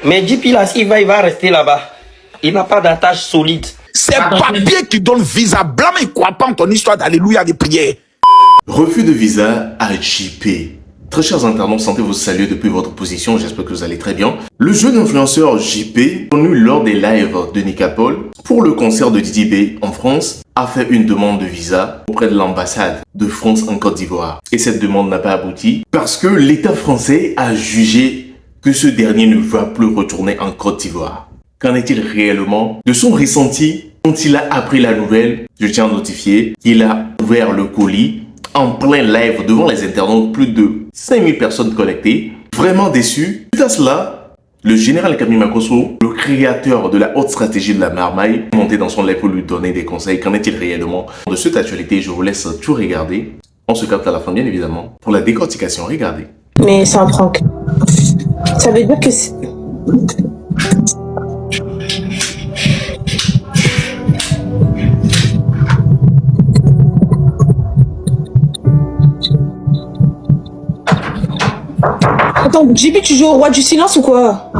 Mais JP là, il va rester là-bas. Il n'a pas d'attache solide. C'est papier qui donne visa. Blâme et crois pas en ton histoire d'alléluia des prières. Refus de visa à JP. Très chers internautes, sentez-vous saluer depuis votre position, j'espère que vous allez très bien. Le jeune influenceur JP, connu lors des lives de Nicapol, pour le concert de Didi B en France, a fait une demande de visa auprès de l'ambassade de France en Côte d'Ivoire. Et cette demande n'a pas abouti parce que l'État français a jugé que ce dernier ne va plus retourner en Côte d'Ivoire. Qu'en est-il réellement de son ressenti quand il a appris la nouvelle? Je tiens à notifier qu'il a ouvert le colis en plein live devant les internautes, plus de 5000 personnes connectées. Vraiment déçu. Suite à cela, le général Camille Makosso, le créateur de la haute stratégie de la marmaille, est monté dans son live pour lui donner des conseils. Qu'en est-il réellement de cette actualité? Je vous laisse tout regarder. On se capte à la fin, bien évidemment, pour la décortication. Regardez. Mais c'est un prank. Ça veut dire que c'est... Attends, JP, tu joues au roi du silence ou quoi?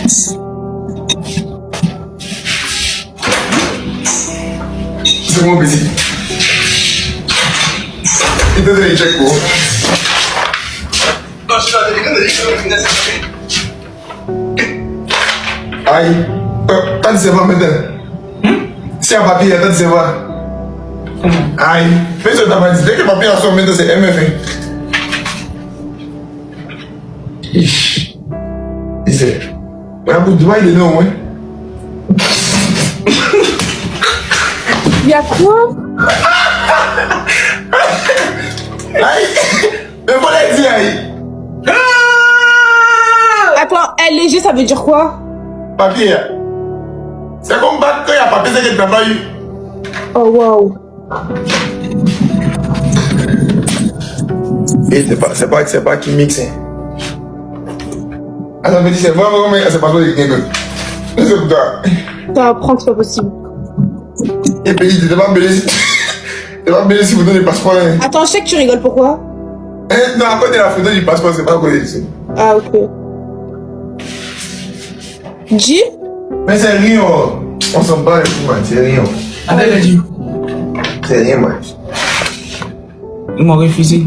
C'est bon, baiser. Il te donne les chèques pour. Non, je suis là, aïe. T'as dit c'est pas maintenant. Si un papier, t'as dit c'est pas. Aïe. Fais ce que t'as pas dit. Dès que le papier en sort maintenant, c'est MF. Il sait. Un bout de doigt, il est long, ouais. Y'a quoi? Aïe. Mais voilà, dit aïe. Attends, léger, ça veut dire quoi? Papier. C'est comme quand il y a papier, c'est que t'as pas eu. Oh, waouh. Et c'est pas qui mixe. Attends, me dis, c'est vraiment, mais c'est pas toi qui écoute. C'est pour toi. C'est un prank, c'est pas possible. Et puis, t'es pas belé. T'es pas belé si vous donnez le passeport. Hein. Attends, je sais que tu rigoles, pourquoi? Non, à côté de la photo du passeport, c'est pas à côté d'ici. Ah, ok. J? Mais c'est rien, on s'en bat les coups, man. C'est rien. Attends, il a dit. C'est rien, man. Ils m'ont refusé.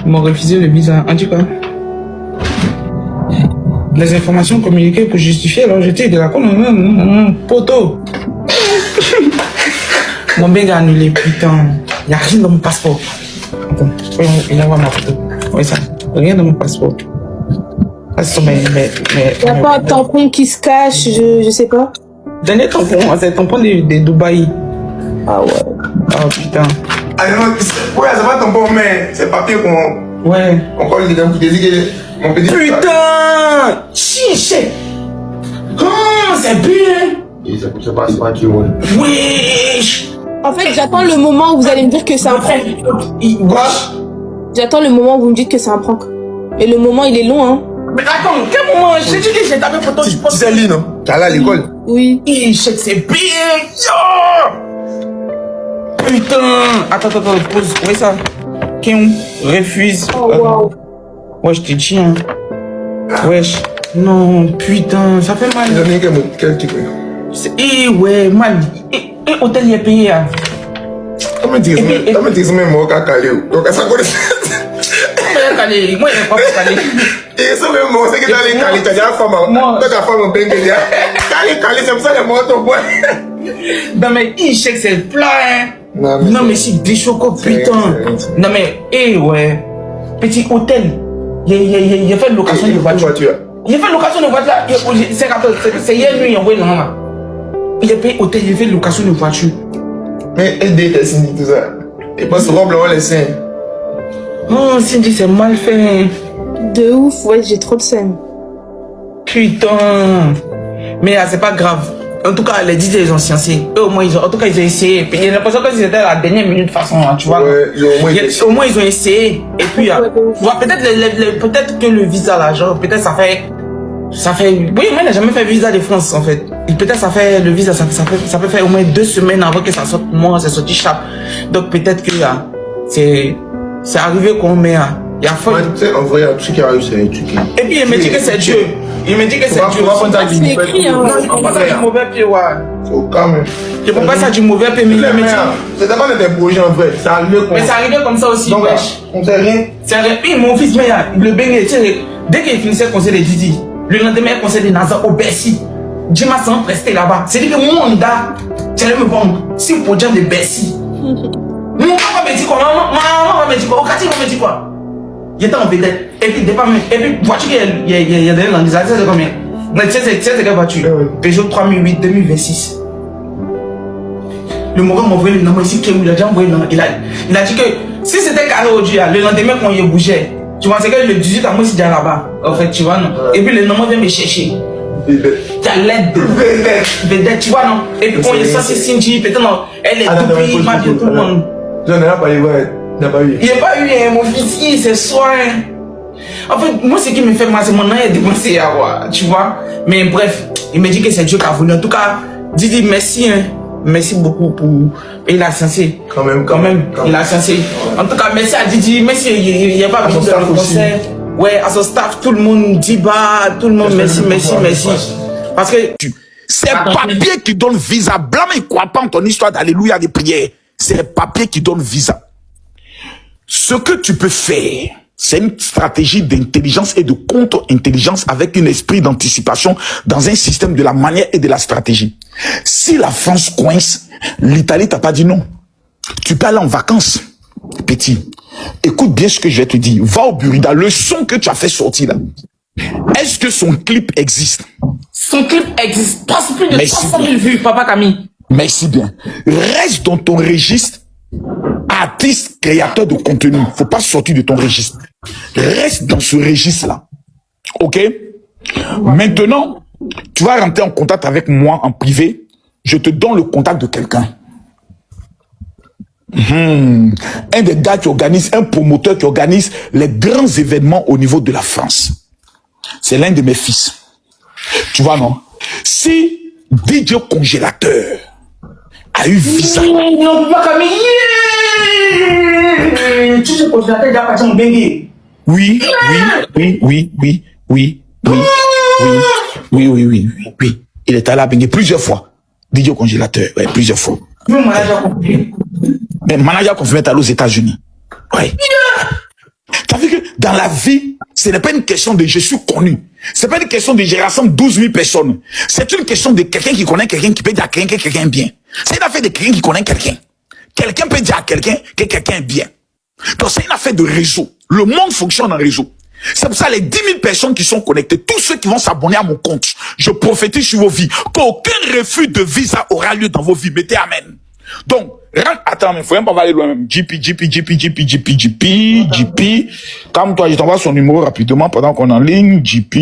Ils m'ont refusé le visa. En tout cas, les informations communiquées pour justifier leur j'étais de la poteau. Mon bébé a annulé, putain. Il n'y a rien dans mon passeport. Attends, il envoie ma photo. Oui, ça. Rien dans mon passeport. Ah, ce sont mes. Y'a pas un tampon qui se cache, je sais pas. Dernier tampon, c'est le tampon de Dubaï. Ah ouais. Oh putain. Ah non, ouais, c'est pas ton bon, mais c'est papier qu'on. Ouais. On colle quelqu'un qui dit que mon petit. Putain! Chiche! Oh, c'est bien! C'est pas qui roule. Wesh! En fait, j'attends le moment où vous allez me dire que c'est un prank. Quoi? J'attends le moment où vous me dites que c'est un prank. Et le moment, il est long, hein. Mais attends, quel moment? J'ai dit que j'ai tapé photo du poste. Tu sais lire, non? T'es allé à l'école? Oui. C'est bien! Yo! Putain! Attends, pause. Oui, ça. Kim refuse. Oh, wow. Ouais, je te dis, hein. Wesh. Non, putain, ça fait mal. Ils ont mis quel truc? Eh ouais, mal. Et hôtel, il est payé, hein. Comment tu dis même moi qu'à Calais? Donc, ça connaît. Moi, il n'est pas pour Calais. Et ça même moi, c'est que dans les Calais, tu as déjà la femme. Toi, ta femme en plein Calais. Calais, c'est pour ça les motos, bois. Non, mais il chèque, c'est le plat, hein. Non, mais c'est des chocos, putain. Non, mais, ouais. Petit hôtel. Il a fait location de voiture. Il a fait location de voiture. C'est hier nuit, il a envoyé là. Il a payé hôtel, il a fait location de voiture. Mais elle t'as signé tout ça. Et pas se robe là, les seins. Oh, Cindy, c'est mal fait. De ouf, ouais, j'ai trop de scènes. Putain. Mais c'est pas grave. En tout cas, les DJ, ils ont sciencé. Eux, au moins, en tout cas, ils ont essayé. Puis, j'ai l'impression que c'était à la dernière minute de façon, hein, tu vois. Ouais, au moins, ils ont essayé. Et puis, peut-être que le visa, là, genre, peut-être ça fait. Oui, moi, il n'a jamais fait visa de France, en fait. Et peut-être ça fait le visa, ça peut faire au moins 2 semaines avant que ça sorte. Moi, c'est sorti chape. Donc, peut-être que c'est arrivé qu'on met Il y a folle. Tu sais, en vrai, un truc qui arrive, c'est un truc. Et puis il me dit que c'est Dieu. Il me dit que c'est Dieu. C'est écrit, hein. Non, il prend pas ça du mauvais pied, ouais. C'est au cas même. Il prend pas ça du mauvais pied, mais il me dit. C'était pas de tes projets en vrai. Ça arrivait comme Mais ça arrivait comme ça aussi, donc, wesh. on sait rien. C'est un puis mon fils, mais le beignet, tu sais, dès qu'il finissait le conseil de Didi, le lendemain, le conseil de Nazar au Bessie, Djima s'en resté là-bas. C'est-à-dire que mon gars, tu allais me prendre, si vous pouvez de Bessie. Mon papa me dit quoi, maman me dit quoi, au quartier, me dit quoi. Il était en vedette. Et puis, et puis, voiture, il y a des gens qui c'est combien? Tu sais, c'est quelle voiture? Peugeot 3008 2026. Le Morin m'a envoyé le nom ici, il a déjà envoyé le nom. Il a dit que si c'était carré aujourd'hui, le lendemain, quand il bougeait, tu vois, c'est que le 18 à moi, c'est déjà là-bas. En fait, tu vois, non? Et puis, le nom vient me chercher. Tu as l'aide de vedette, tu vois, non? Et puis, quand il est sorti Cindy, peut-être, non, elle est tout pays, il m'a dit tout le monde. Je n'ai pas eu, il n'a pas eu. Il n'y a pas eu, mon fils, c'est soin. En fait, moi, ce qui me fait mal, c'est mon nom est dépensé à voir, tu vois. Mais bref, il me dit que c'est Dieu qui a voulu. En tout cas, Didi, merci, hein. Merci beaucoup pour. Et il a censé. Quand même. Il a censé. En tout cas, merci à Didi, merci. Il n'y a pas besoin de le concert. Ouais, à son staff, tout le monde dit bah, tout le monde, merci. Parce que. C'est papier qui donne visa. Blâme et crois pas en ton histoire d'alléluia des prières. C'est papier qui donne visa. Ce que tu peux faire, c'est une stratégie d'intelligence et de contre-intelligence avec un esprit d'anticipation dans un système de la manière et de la stratégie. Si la France coince, l'Italie t'a pas dit non. Tu peux aller en vacances, petit. Écoute bien ce que je vais te dire. Va au Burida, le son que tu as fait sortir là. Est-ce que son clip existe? Son clip existe. Passe plus de Merci 300 000 vues, Papa Camille. Merci bien. Reste dans ton registre. Artiste, créateur de contenu. Faut pas sortir de ton registre. Reste dans ce registre-là. Ok? Maintenant, tu vas rentrer en contact avec moi en privé. Je te donne le contact de quelqu'un. Un des gars qui organise, un promoteur qui organise les grands événements au niveau de la France. C'est l'un de mes fils. Tu vois, non? Si DJ Congélateur a eu visa. Non, Papa Camille. Tu sais, Congélateur, il a pas son bengue. Oui. Il est allé à Bengue plusieurs fois. DJ Congélateur, ouais, plusieurs fois. Mon manager confirmé. Mais manager confirmé est allé aux États-Unis. Ouais. Tu as vu que dans la vie, ce n'est pas une question de je suis connu. C'est pas une question de je rassemble 12 000 personnes. C'est une question de quelqu'un qui connaît quelqu'un qui peut dire à quelqu'un que quelqu'un est bien. C'est une affaire de quelqu'un qui connaît quelqu'un. Quelqu'un peut dire à quelqu'un que quelqu'un est bien. Donc c'est une affaire de réseau. Le monde fonctionne en réseau. C'est pour ça les 10 000 personnes qui sont connectées, tous ceux qui vont s'abonner à mon compte, je prophétise sur vos vies qu'aucun refus de visa aura lieu dans vos vies. Mettez amen. Donc, attends, mais faut même pas aller loin même. JP. Calme-toi, je t'envoie son numéro rapidement pendant qu'on est en ligne. JP.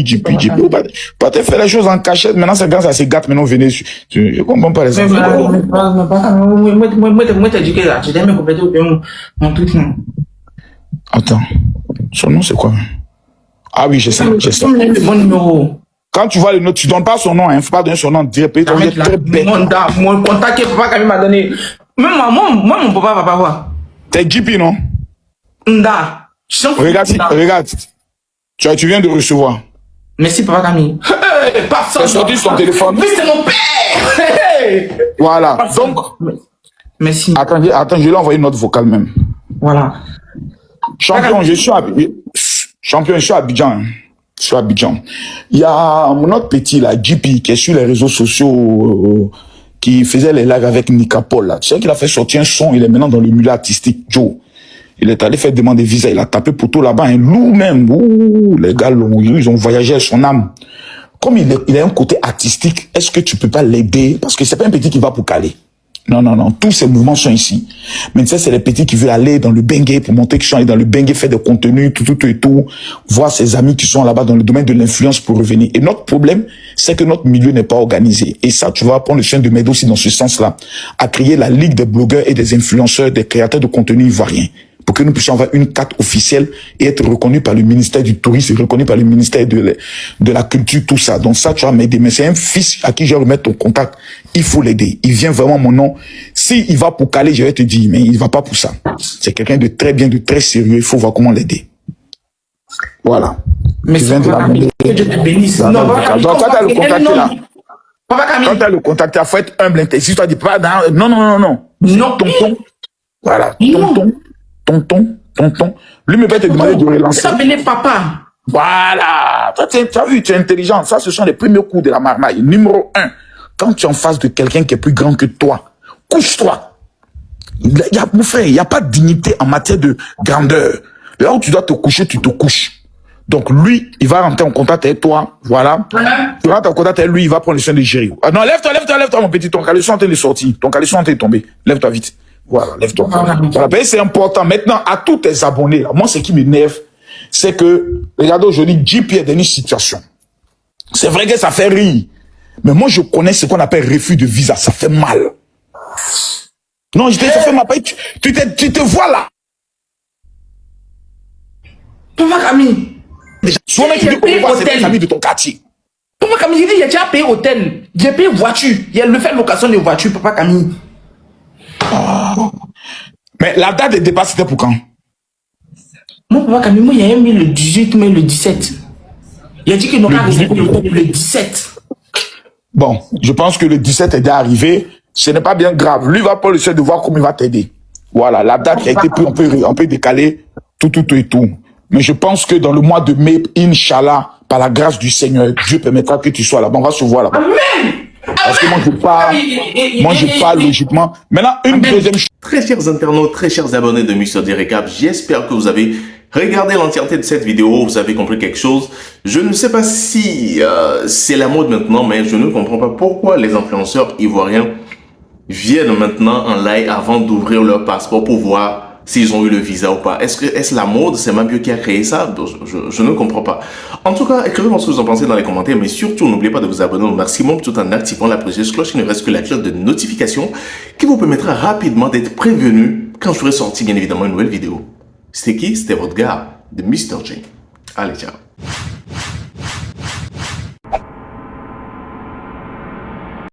Pas te faire les choses en cachette. Maintenant, c'est quand ça se gâte, maintenant venez. Je comprends pas les enfants. Moi, t'as dit que là, tu dois me compléter mon truc, non. Attends. Son nom, c'est quoi? Ah oui, j'ai ça. Le bon numéro. Quand tu vois le nom, tu donnes pas son nom, hein. Faut pas donner son nom direct. Il est très bête. Mon contact que Papa Camille m'a donné. Même moi, mon papa va pas voir. T'es JP, non? Nda. Regarde. Tu viens de recevoir. Merci, Papa Camille. T'as sorti son téléphone. Mais c'est mon père! Voilà. Donc. Merci. Attends, je lui ai envoyé une note vocale même. Voilà. Champion, je suis à Abidjan. Hein. Je suis à Abidjan. Il y a mon autre petit, là, JP, qui est sur les réseaux sociaux, qui faisait les lives avec Nicapol, là. Tu sais qu'il a fait sortir un son, il est maintenant dans le milieu artistique, Joe. Il est allé faire demande de visa, il a tapé poteau là-bas, un loup même. Ouh, les gars, ils ont voyagé à son âme. Comme il a un côté artistique, est-ce que tu peux pas l'aider? Parce que c'est pas un petit qui va pour caler. Non. Tous ces mouvements sont ici. Mais ça, c'est les petits qui veulent aller dans le bengue pour montrer qu'ils sont allés dans le bengue, faire des contenus, tout. Voir ses amis qui sont là-bas dans le domaine de l'influence pour revenir. Et notre problème, c'est que notre milieu n'est pas organisé. Et ça, tu vas prendre le soin de m'aider aussi dans ce sens-là. À créer la Ligue des blogueurs et des influenceurs, des créateurs de contenu ivoiriens. Pour que nous puissions avoir une carte officielle et être reconnus par le ministère du Tourisme, reconnu par le ministère de la Culture, tout ça. Donc ça, tu vas m'aider. Mais c'est un fils à qui je vais remettre ton contact. Il faut l'aider. Il vient vraiment mon nom. Si il va pour caler, je vais te dire, mais il va pas pour ça. C'est quelqu'un de très bien, de très sérieux. Il faut voir comment l'aider. Voilà. Mais Tu c'est viens de Papa la Camille. Que Dieu te bénisse. Non, Non, non, Papa Camille, donc, quand t'as le contacté là, Papa quand Camille. t'as le contacté, il faut être humble, intéressé. Si toi, dis pas, non, non, non, non. Non. Tonton. Voilà. Non. Tonton. Lui me va te demander de relancer. S'appeler papa. Voilà. Toi, tu as vu, tu es intelligent. Ça, ce sont les premiers coups de la marmaille. Numéro 1, quand tu es en face de quelqu'un qui est plus grand que toi, couche-toi. Mon frère, il n'y a pas de dignité en matière de grandeur. Là où tu dois te coucher, tu te couches. Donc lui, il va rentrer en contact avec toi. Voilà. Tu rentres en contact avec lui, il va prendre le soin de gérer. Ah non, lève-toi, mon petit. Ton caleçon est en train de sortir. Ton caleçon est en train de tomber. Lève-toi vite. Voilà, lève-toi. Voilà, c'est important. Maintenant, à tous tes abonnés, là, moi, ce qui m'énerve, c'est que, regardez aujourd'hui, JP est dans une situation. C'est vrai que ça fait rire. Mais moi, je connais ce qu'on appelle refus de visa. Ça fait mal. Non, ça fait mal. Tu te vois là. Papa Camille. Souvent, tu dis qu'on voit ses amis de ton quartier. Papa Camille, j'ai dit, j'ai déjà payé hôtel. J'ai payé voiture. Il y a le fait de location de voiture, Papa Camille. Mais la date de départ, c'était pour quand? Moi, Papa Camille, moi, il y a mis le 18, mais le 17. Il a dit qu'il n'aura réservé l'hôtel le 17. Bon, je pense que le 17 est déjà arrivé. Ce n'est pas bien grave. Lui va prendre le soin de voir comment il va t'aider. Voilà, la date qui a été prise, on peut décaler tout et tout. Mais je pense que dans le mois de mai, Inch'Allah, par la grâce du Seigneur, Dieu permettra que tu sois là-bas. On va se voir là-bas. Amen. Parce que moi, je parle logiquement. Maintenant, une deuxième chose. Très chers internautes, très chers abonnés de Mister D Recap, j'espère que vous avez regardé l'entièreté de cette vidéo, vous avez compris quelque chose. Je ne sais pas si c'est la mode maintenant, mais je ne comprends pas pourquoi les influenceurs ivoiriens viennent maintenant en live avant d'ouvrir leur passeport pour voir s'ils ont eu le visa ou pas. Est-ce la mode? C'est Mabio qui a créé ça? Je ne comprends pas. En tout cas, écrivez-moi ce que vous en pensez dans les commentaires, mais surtout, n'oubliez pas de vous abonner au maximum tout en activant la précieuse cloche. Il ne reste que la cloche de notification qui vous permettra rapidement d'être prévenu quand je ferai sortir bien évidemment une nouvelle vidéo. C'était qui? C'était votre gars de Mr. J. Allez, ciao.